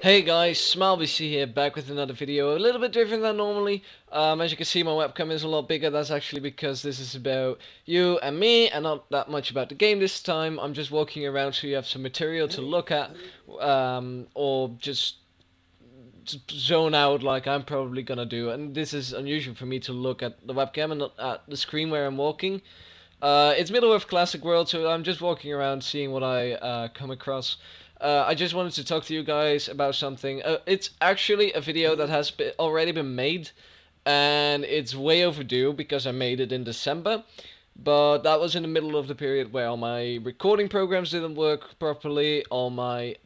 Hey guys, TheSmileBC here, back with another video, a little bit different than normally. As you can see, my webcam is a lot bigger. That's actually because this is about you and me, and not that much about the game this time. I'm just walking around so you have some material to look at, or just zone out like I'm probably gonna do. And this is unusual for me to look at the webcam and not at the screen where I'm walking. It's Middle-earth Classic World, so I'm just walking around seeing what I come across. I just wanted to talk to you guys about something. It's actually a video that has already been made, and it's way overdue because I made it in December. But that was in the middle of the period where all my recording programs didn't work properly, all my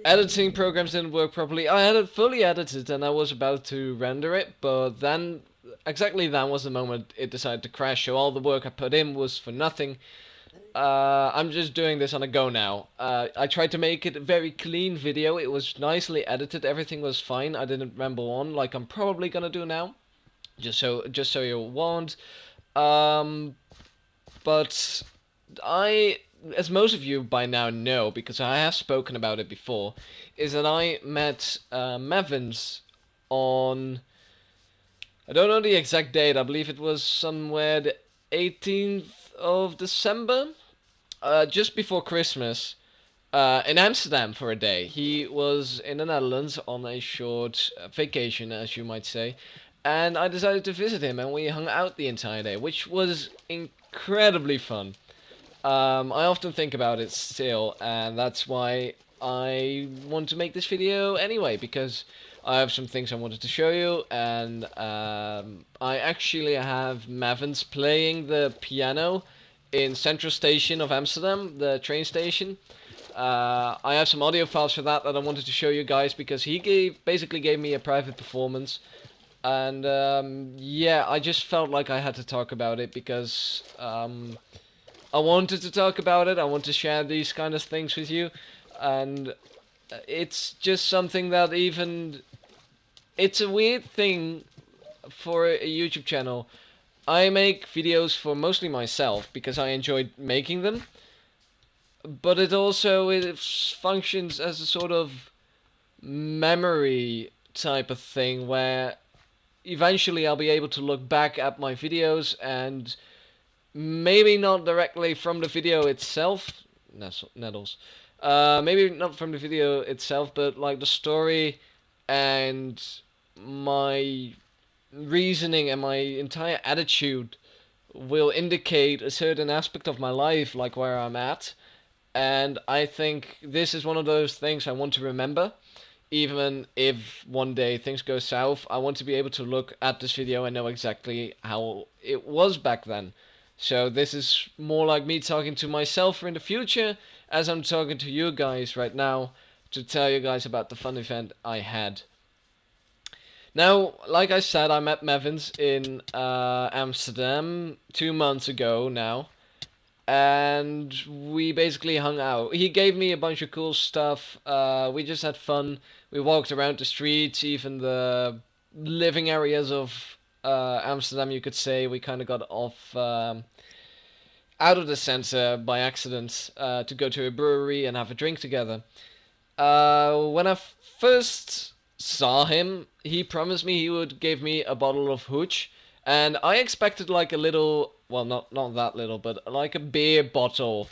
editing programs didn't work properly. I had it fully edited and I was about to render it, but then exactly then was the moment it decided to crash. So all the work I put in was for nothing. I'm just doing this on a go now. I tried to make it a very clean video. It was nicely edited. Everything was fine. I didn't ramble on like I'm probably gonna do now. Just so you're warned. Um, but I, as most of you by now know, because I have spoken about it before, is that I met Mevans on, I don't know the exact date, I believe it was somewhere the 18th of December, just before Christmas, in Amsterdam for a day. He was in the Netherlands on a short vacation, as you might say, and I decided to visit him, and we hung out the entire day, which was incredibly fun. I often think about it still, and that's why I want to make this video anyway, because I have some things I wanted to show you, and I actually have Mevans playing the piano in Central Station of Amsterdam, the train station. I have some audio files for that I wanted to show you guys, because he basically gave me a private performance, and yeah, I just felt like I had to talk about it, because I wanted to talk about it. I want to share these kind of things with you, and it's just something that even it's a weird thing for a YouTube channel. I make videos for mostly myself because I enjoy making them, but it functions as a sort of memory type of thing where eventually I'll be able to look back at my videos and maybe not directly from the video itself, Nettles. Maybe not from the video itself, but like the story and my reasoning and my entire attitude will indicate a certain aspect of my life, like where I'm at. And I think this is one of those things I want to remember. Even if one day things go south, I want to be able to look at this video and know exactly how it was back then. So this is more like me talking to myself in the future, as I'm talking to you guys right now, to tell you guys about the fun event I had. Now, like I said, I met Mevans in Amsterdam 2 months ago now, and we basically hung out. He gave me a bunch of cool stuff. We just had fun. We walked around the streets, even the living areas of Amsterdam, you could say. We kind of got off out of the center by accident to go to a brewery and have a drink together. When I first saw him, he promised me he would give me a bottle of hooch, and I expected like a little, well, not that little, but like a beer bottle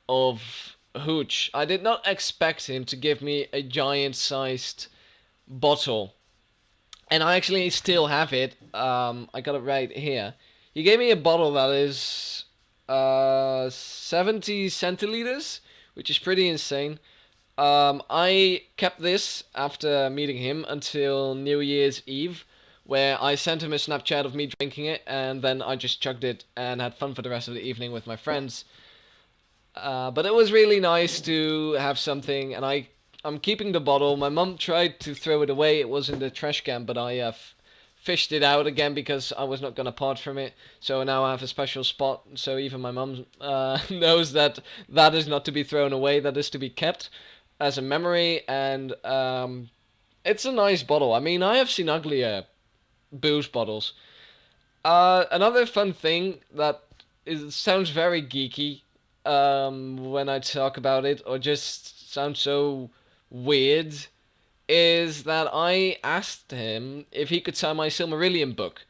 of hooch. I did not expect him to give me a giant-sized bottle, and I actually still have it. I got it right here. He gave me a bottle that is 70 centiliters, which is pretty insane. I kept this after meeting him until New Year's Eve, where I sent him a Snapchat of me drinking it, and then I just chugged it and had fun for the rest of the evening with my friends. But it was really nice to have something, and I'm keeping the bottle. My mum tried to throw it away. It was in the trash can, but I fished it out again because I was not going to part from it. So now I have a special spot, so even my mum knows that that is not to be thrown away, that is to be kept as a memory, and it's a nice bottle. I mean, I have seen uglier booze bottles. Another fun thing that sounds very geeky when I talk about it, or just sounds so weird is that I asked him if he could sign my Silmarillion book.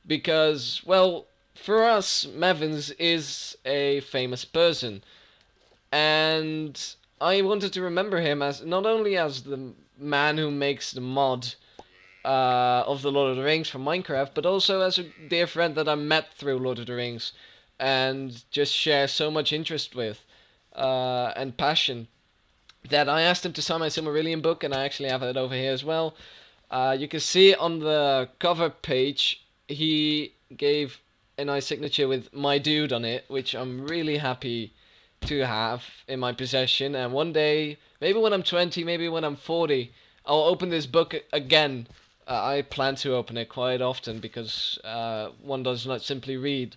Because, well, for us, Mevans is a famous person. And I wanted to remember him as not only as the man who makes the mod of the Lord of the Rings from Minecraft, but also as a dear friend that I met through Lord of the Rings and just share so much interest with and passion that I asked him to sign my Silmarillion book, and I actually have it over here as well. You can see on the cover page, he gave a nice signature with my dude on it, which I'm really happy to have in my possession. And one day, maybe when I'm 20, maybe when I'm 40, I'll open this book again. I plan to open it quite often because one does not simply read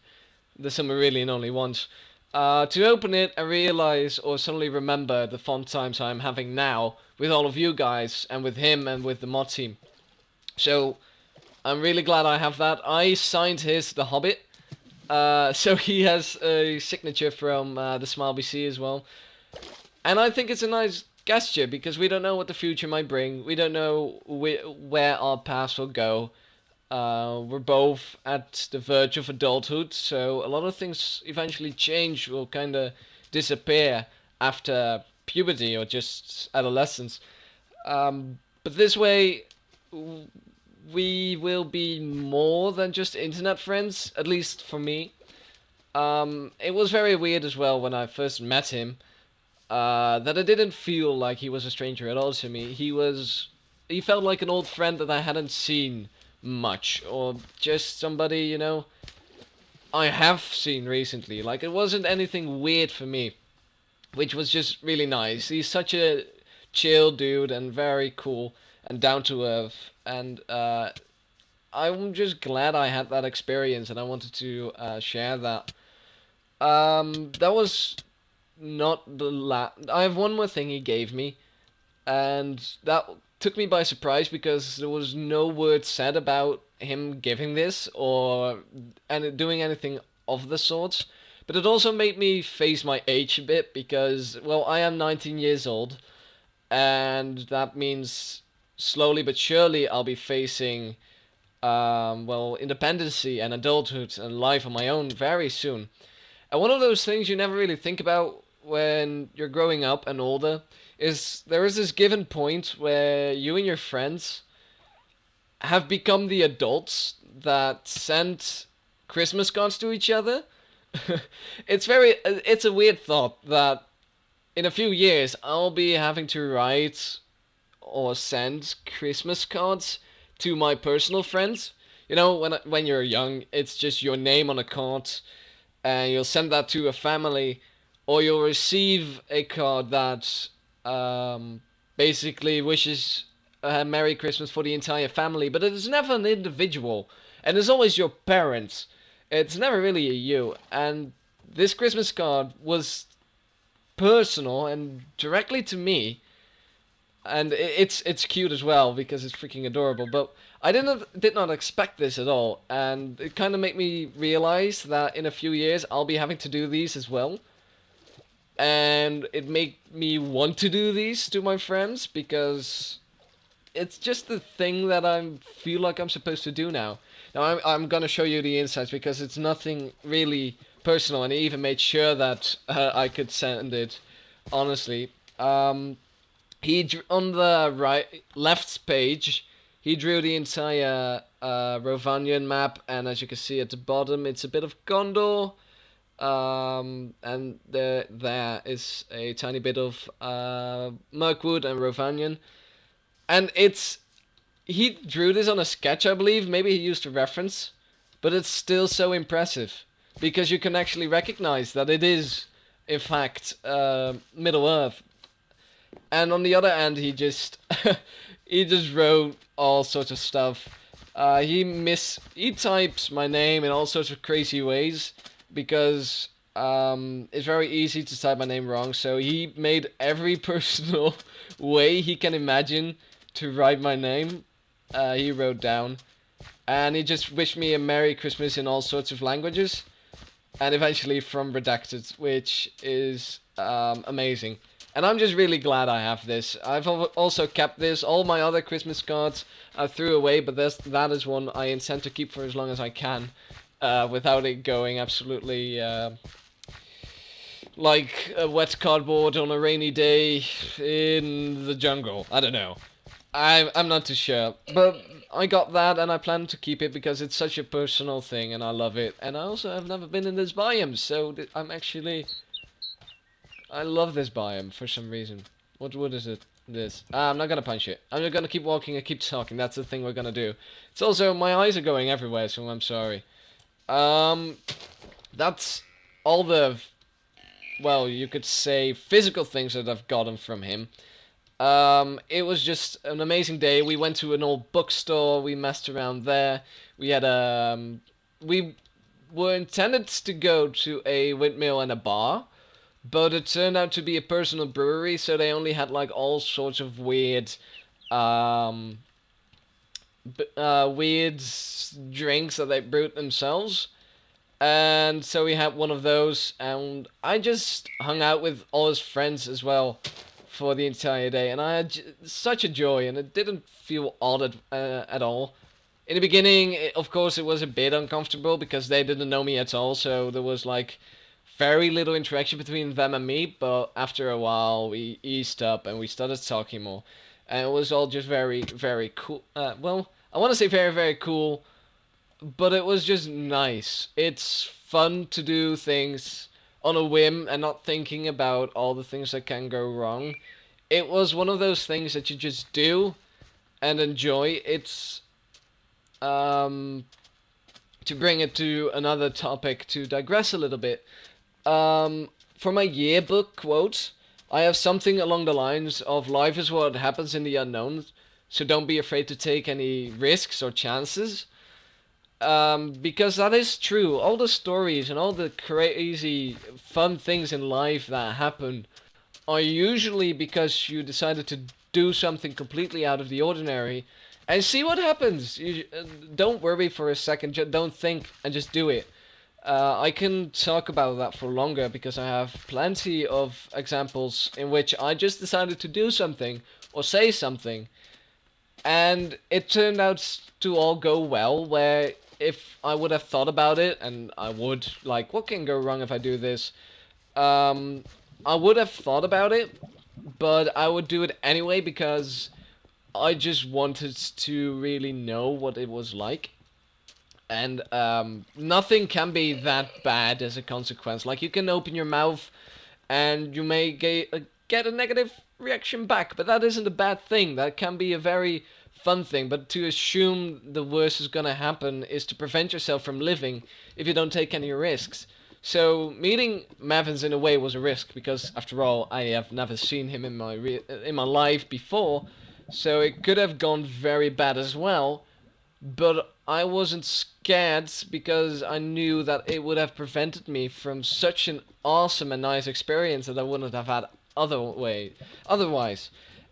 the Silmarillion only once. To open it and realize or suddenly remember the fun times I'm having now with all of you guys and with him and with the mod team. So I'm really glad I have that. I signed his The Hobbit. So he has a signature from TheSmileBC as well. And I think it's a nice gesture because we don't know what the future might bring. We don't know where our paths will go. We're both at the verge of adulthood, so a lot of things eventually change, will kind of disappear after puberty or just adolescence. But this way, we will be more than just internet friends, at least for me. It was very weird as well when I first met him, that I didn't feel like he was a stranger at all to me. He felt like an old friend that I hadn't seen much, or just somebody, I have seen recently. Like, it wasn't anything weird for me, which was just really nice. He's such a chill dude and very cool and down to earth, and I'm just glad I had that experience, and I wanted to share that. That was not the last. I have one more thing he gave me, and that took me by surprise because there was no word said about him giving this or doing anything of the sorts. But it also made me face my age a bit because, well, I am 19 years old, and that means slowly but surely I'll be facing, well, independency and adulthood and life on my own very soon. And one of those things you never really think about when you're growing up and older is there is this given point where you and your friends have become the adults that send Christmas cards to each other. It's a weird thought that in a few years I'll be having to write or send Christmas cards to my personal friends. When you're young, it's just your name on a card, and you'll send that to a family, or you'll receive a card that basically wishes a Merry Christmas for the entire family, but it's never an individual, and it's always your parents. It's never really a you, and this Christmas card was personal and directly to me, and it's cute as well because it's freaking adorable. But I did not expect this at all, and it kind of made me realize that in a few years I'll be having to do these as well, and it made me want to do these to my friends because it's just the thing that I feel like I'm supposed to do now. Now I'm gonna show you the insights because it's nothing really personal, and he even made sure that I could send it honestly. On the left page, he drew the entire Rovanian map, and as you can see at the bottom, it's a bit of Gondor, and there is a tiny bit of Mirkwood and Rovanian, and he drew this on a sketch, I believe. Maybe he used a reference, but it's still so impressive because you can actually recognize that it is, in fact, Middle Earth. And on the other hand, he just wrote all sorts of stuff. He types my name in all sorts of crazy ways because it's very easy to type my name wrong. So he made every personal way he can imagine to write my name. He wrote down, and he just wished me a Merry Christmas in all sorts of languages, and eventually from redacted, which is amazing. And I'm just really glad I have this. I've also kept this. All my other Christmas cards I threw away, but that is one I intend to keep for as long as I can, without it going absolutely like a wet cardboard on a rainy day in the jungle. I don't know. I'm not too sure, but I got that and I plan to keep it because it's such a personal thing and I love it. And I also have never been in this biome, so I love this biome for some reason. What wood is it? This. I'm not gonna punch it. I'm just gonna keep walking and keep talking. That's the thing we're gonna do. It's also my eyes are going everywhere, so I'm sorry. That's all the, well, you could say physical things that I've gotten from him. It was just an amazing day. We went to an old bookstore. We messed around there. We had we were intended to go to a windmill and a bar, but it turned out to be a personal brewery, so they only had like all sorts of weird, weird drinks that they brewed themselves. And so we had one of those, and I just hung out with all his friends as well for the entire day, and I had such a joy, and it didn't feel odd at all. In the beginning, of course, it was a bit uncomfortable because they didn't know me at all, so there was like very little interaction between them and me, but after a while, we eased up and we started talking more, and it was all just very, very cool. Well, I want to say very, very cool, but it was just nice. It's fun to do things on a whim and not thinking about all the things that can go wrong. It was one of those things that you just do and enjoy. It's to bring it to another topic, to digress a little bit. For my yearbook quote, I have something along the lines of life is what happens in the unknown, so don't be afraid to take any risks or chances. Because that is true. All the stories and all the crazy fun things in life that happen are usually because you decided to do something completely out of the ordinary and see what happens. Don't worry for a second, don't think and just do it. I can talk about that for longer because I have plenty of examples in which I just decided to do something or say something and it turned out to all go well, where if I would have thought about it and I would, like, what can go wrong if I do this? I would have thought about it, but I would do it anyway because I just wanted to really know what it was like. And nothing can be that bad as a consequence. Like, you can open your mouth and you may get a negative reaction back, but that isn't a bad thing. That can be a very fun thing, but to assume the worst is gonna happen is to prevent yourself from living if you don't take any risks. So meeting Mevans in a way was a risk because, after all, I have never seen him in my life before, so it could have gone very bad as well. But I wasn't scared because I knew that it would have prevented me from such an awesome and nice experience that I wouldn't have had otherwise.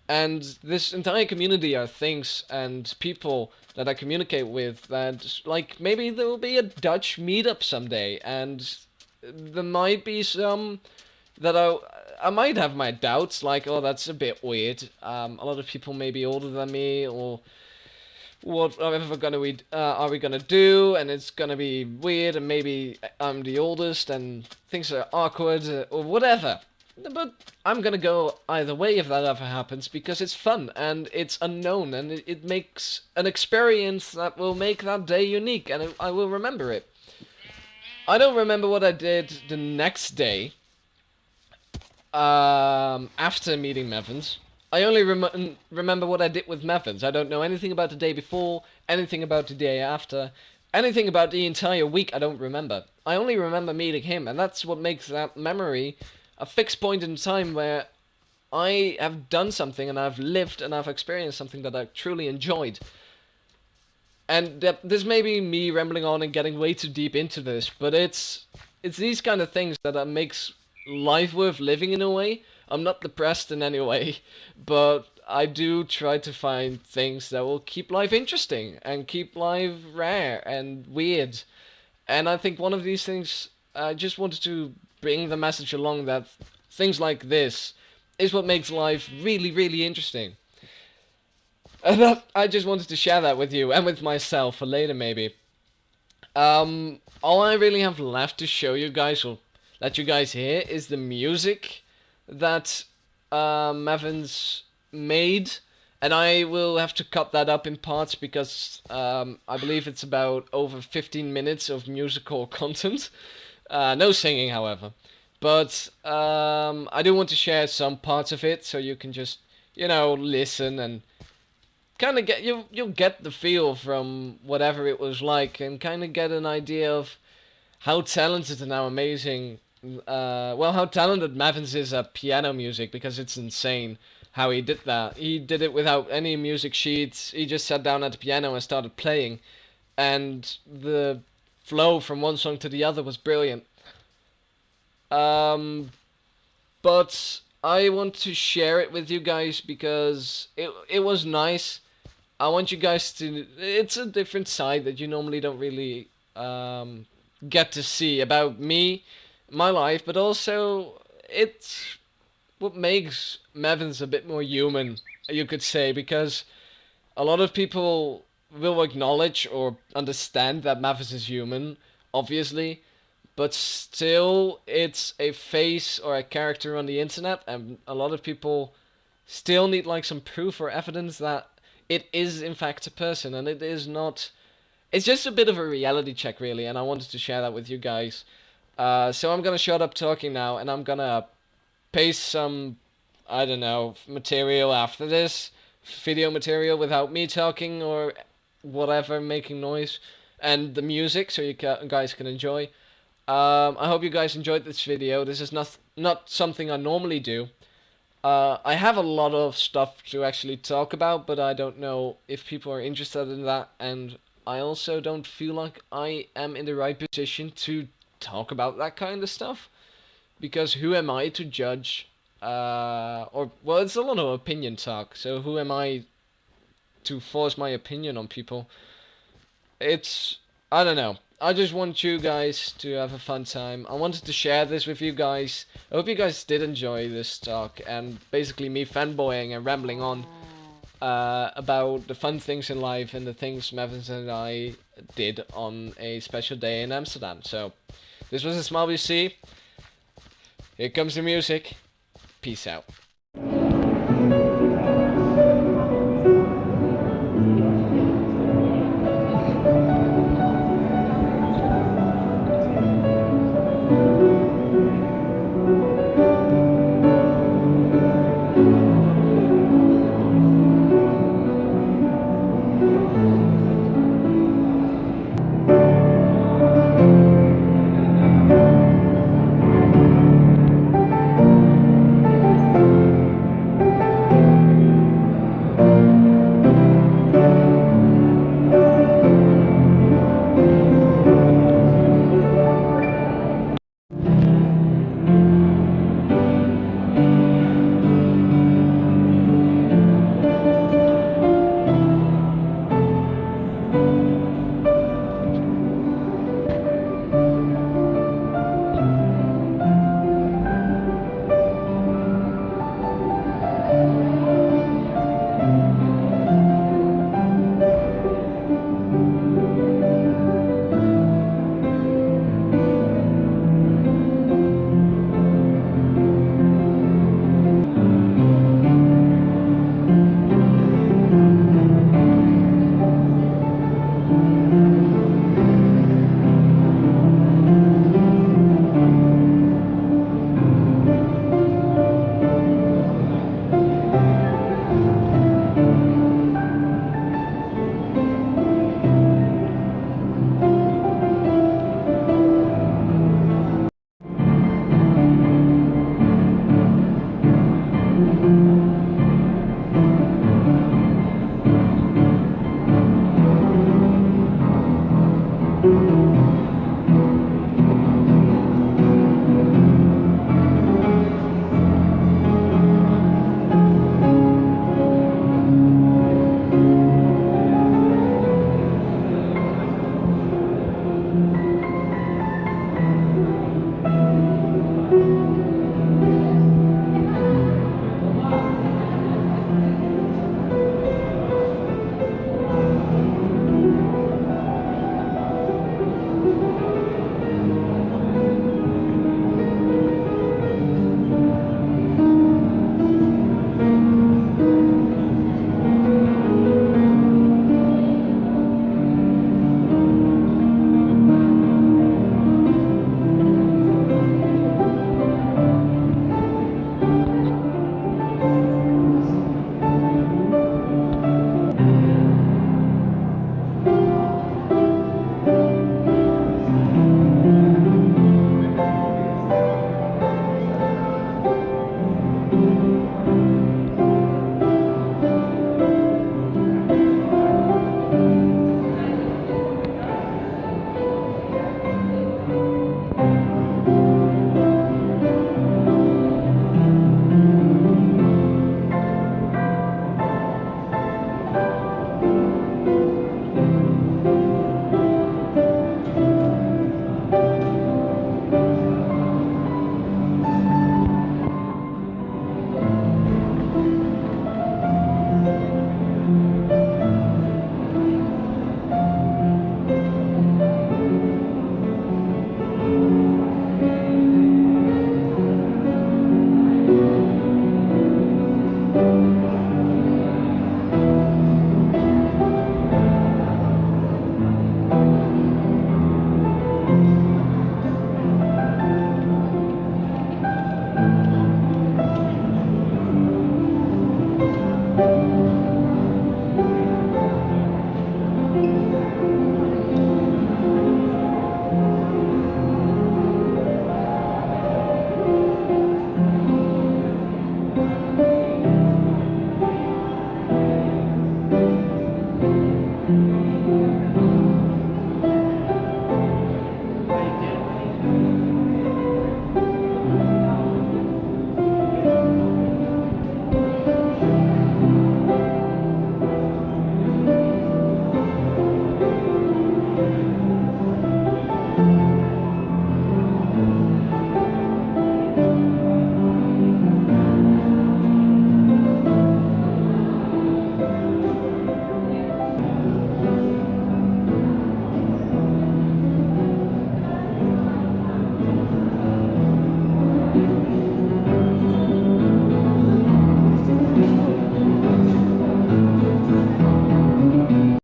And this entire community are things and people that I communicate with that, like, maybe there will be a Dutch meetup someday, and there might be some that I might have my doubts, like, oh, that's a bit weird. A lot of people may be older than me, or what are we gonna do, and it's gonna be weird, and maybe I'm the oldest, and things are awkward, or whatever. But I'm gonna go either way if that ever happens, because it's fun, and it's unknown, and it makes an experience that will make that day unique, and I will remember it. I don't remember what I did the next day, after meeting Mevans. I only remember what I did with Mevans. I don't know anything about the day before, anything about the day after, anything about the entire week I don't remember. I only remember meeting him, and that's what makes that memory a fixed point in time where I have done something and I've lived and I've experienced something that I truly enjoyed. And this may be me rambling on and getting way too deep into this, but it's these kind of things that makes life worth living in a way. I'm not depressed in any way, but I do try to find things that will keep life interesting and keep life rare and weird. And I think one of these things, I just wanted to bring the message along that things like this is what makes life really, really interesting. And that, I just wanted to share that with you and with myself for later, maybe. All I really have left to show you guys, or let you guys hear, is the music that Mevans made, and I will have to cut that up in parts because I believe it's about over 15 minutes of musical content. No singing, however. But I do want to share some parts of it so you can just, listen and kind of get you'll get the feel from whatever it was like and kind of get an idea of how talented and how amazing how talented Mavins is at piano music, because it's insane how he did that. He did it without any music sheets. He just sat down at the piano and started playing, and the flow from one song to the other was brilliant. um but I want to share it with you guys because it was nice. I want you guys to. It's a different side that you normally don't really get to see about me, my life, but also it's what makes Mevans a bit more human, you could say, because a lot of people will acknowledge or understand that Mevans is human, obviously, but still it's a face or a character on the internet, and a lot of people still need like some proof or evidence that it is in fact a person and it is not. It's just a bit of a reality check, really, and I wanted to share that with you guys. So I'm gonna shut up talking now, and I'm gonna paste some, I don't know, material after this, video material without me talking or whatever, making noise, and the music, so you guys can enjoy. I hope you guys enjoyed this video. This is not something I normally do. I have a lot of stuff to actually talk about, but I don't know if people are interested in that, and I also don't feel like I am in the right position to talk about that kind of stuff, because who am I to judge? Well, it's a lot of opinion talk, so who am I to force my opinion on people? I don't know. I just want you guys to have a fun time. I wanted to share this with you guys. I hope you guys did enjoy this talk and basically me fanboying and rambling on about the fun things in life and the things Mevans and I did on a special day in Amsterdam. So, this was TheSmileBC. Here comes the music. Peace out.